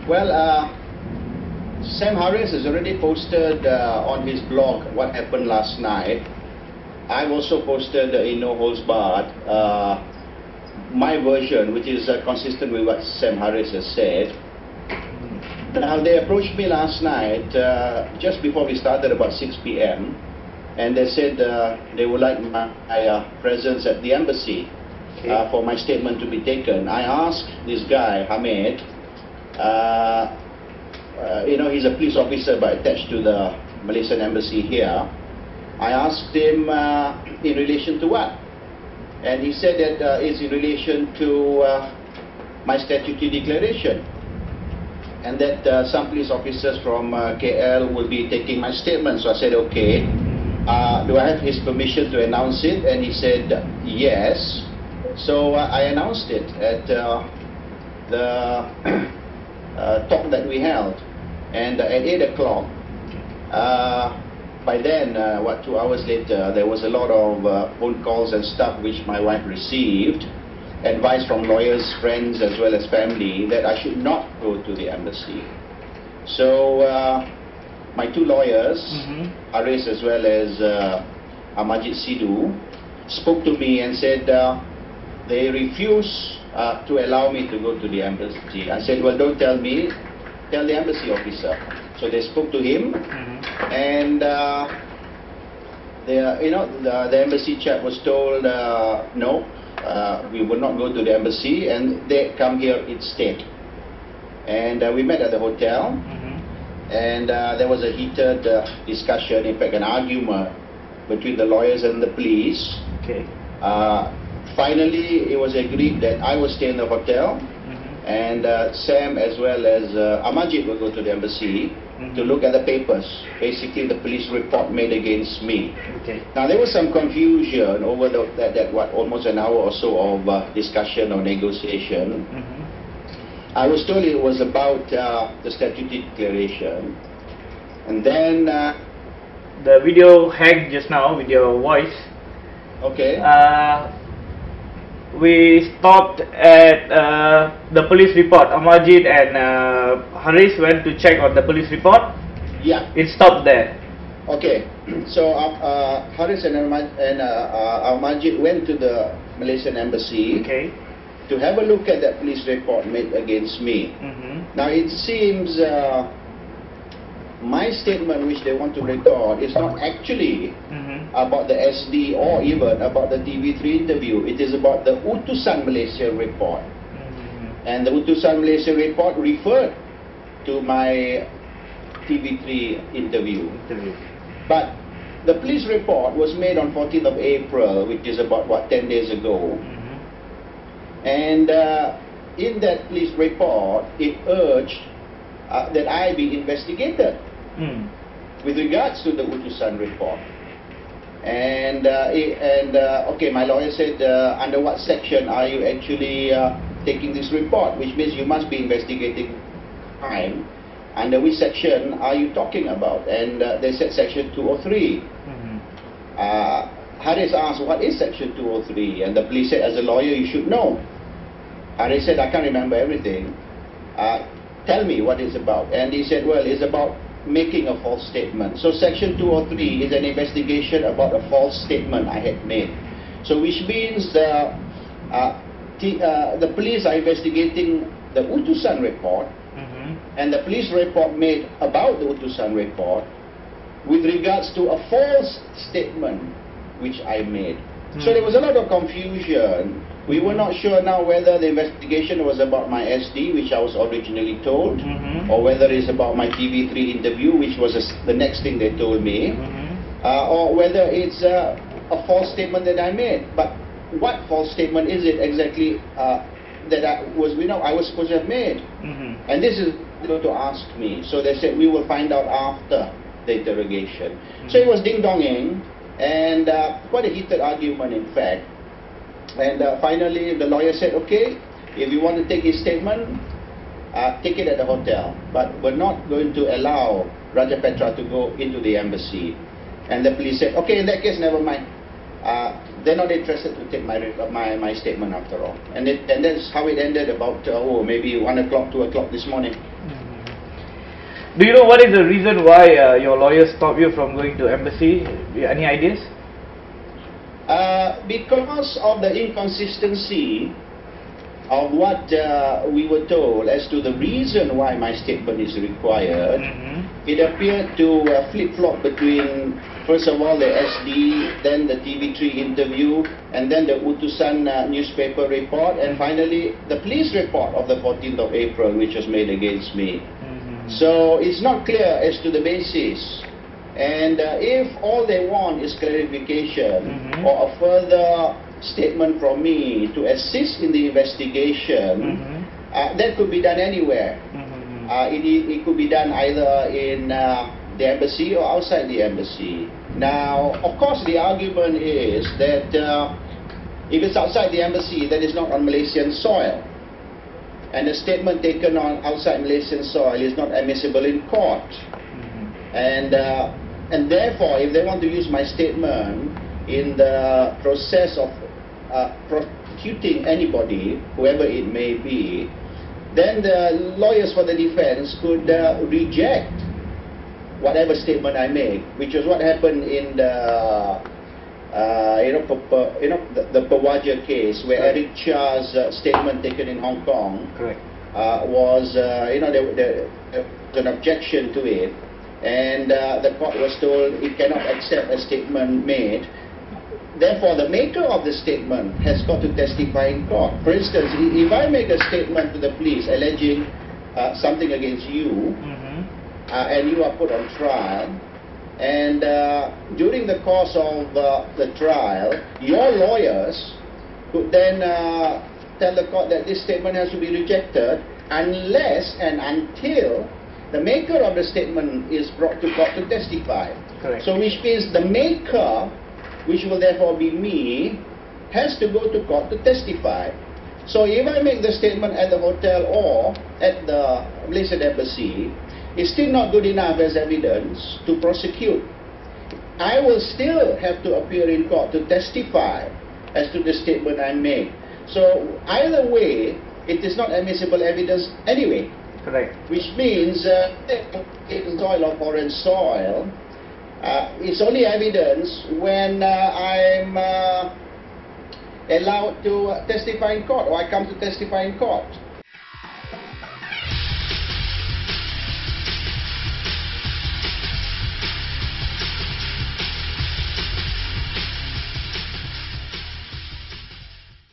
Well, Sam Harris has already posted on his blog what happened last night. I've also posted in No Holds Barred my version, which is consistent with what Sam Harris has said. Now, they approached me last night, just before we started, about 6 p.m. and they said they would like my presence at the embassy for my statement to be taken. I asked this guy, Hamid, you know, he's a police officer but attached to the Malaysian embassy here. I asked him in relation to what? And he said that it's in relation to my statutory declaration, and that some police officers from KL will be taking my statement. So I said, okay, do I have his permission to announce it? And he said, yes. So I announced it at the talk that we held. And at 8 o'clock, by then, 2 hours later, there was a lot of phone calls and stuff which my wife received, advice from lawyers, friends, as well as family, that I should not go to the embassy. So my two lawyers, Haris as well as Amajid Sidhu, spoke to me and said they refuse to allow me to go to the embassy. I said, well, don't tell me, tell the embassy officer. So they spoke to him, and the embassy chap was told, no, we will not go to the embassy, and they come here instead. And we met at the hotel, and there was a heated discussion, in fact an argument between the lawyers and the police. Finally, it was agreed that I will stay in the hotel, and Sam as well as Amajid will go to the embassy to look at the papers, basically the police report made against me. Now, there was some confusion over almost an hour or so of discussion or negotiation. I was told it was about the statutory declaration, and then the video hacked just now with your voice. We stopped at the police report. Amajid and Haris went to check on the police report. Yeah. It stopped there. Okay. So Haris and Amajid went to the Malaysian embassy to have a look at that police report made against me. Now, it seems my statement which they want to record is not actually about the SD or even about the TV3 interview. It is about the Utusan Malaysia report. And the Utusan Malaysia report referred to my TV3 interview. But the police report was made on 14th of April, which is about, 10 days ago. And in that police report, it urged that I be investigated with regards to the Utusan report. And okay, my lawyer said, under what section are you actually taking this report? Which means you must be investigating crime. Under which section are you talking about? And they said section 203. Haris asked, what is section 203? And the police said, as a lawyer, you should know. Haris said, I can't remember everything. Tell me what it's about. And he said, well, it's about making a false statement. So section 203 is an investigation about a false statement I had made. So which means the police are investigating the Utusan report, and the police report made about the Utusan report with regards to a false statement which I made. So there was a lot of confusion. We were not sure now whether the investigation was about my SD, which I was originally told, or whether it's about my TV3 interview, which was the next thing they told me, or whether it's a false statement that I made. But what false statement is it exactly that I was supposed to have made? And this is to ask me. So they said, we will find out after the interrogation. So it was ding-donging, and quite a heated argument, in fact. And finally, the lawyer said, okay, if you want to take his statement, take it at the hotel. But we're not going to allow Raja Petra to go into the embassy. And the police said, okay, in that case, never mind. They're not interested to take my statement after all. And that's how it ended about, maybe 1 o'clock, 2 o'clock this morning. Do you know what is the reason why your lawyer stopped you from going to embassy? Any ideas? Because of the inconsistency of what we were told as to the reason why my statement is required, it appeared to flip-flop between, first of all, the SD, then the TV3 interview, and then the Utusan newspaper report, and finally the police report of the 14th of April, which was made against me. So it's not clear as to the basis. And if all they want is clarification or a further statement from me to assist in the investigation, that could be done anywhere. It could be done either in the embassy or outside the embassy. Now, of course, the argument is that if it's outside the embassy, that is not on Malaysian soil. And a statement taken on outside Malaysian soil is not admissible in court. And therefore, if they want to use my statement in the process of prosecuting anybody, whoever it may be, then the lawyers for the defense could reject whatever statement I make, which was what happened in the the Pawaja case, where Eric Cha's statement taken in Hong Kong was, there was an objection to it, and the court was told it cannot accept a statement made. Therefore, the maker of the statement has got to testify in court. For instance, if I make a statement to the police alleging something against you, and you are put on trial, and during the course of the trial, your lawyers could then tell the court that this statement has to be rejected unless and until the maker of the statement is brought to court to testify. So which means the maker, which will therefore be me, has to go to court to testify. So if I make the statement at the hotel or at the Malaysian embassy, it's still not good enough as evidence to prosecute. I will still have to appear in court to testify as to the statement I make. So either way, it is not admissible evidence anyway. Which means in soil or foreign soil, it's only evidence when I'm allowed to testify in court, or I come to testify in court.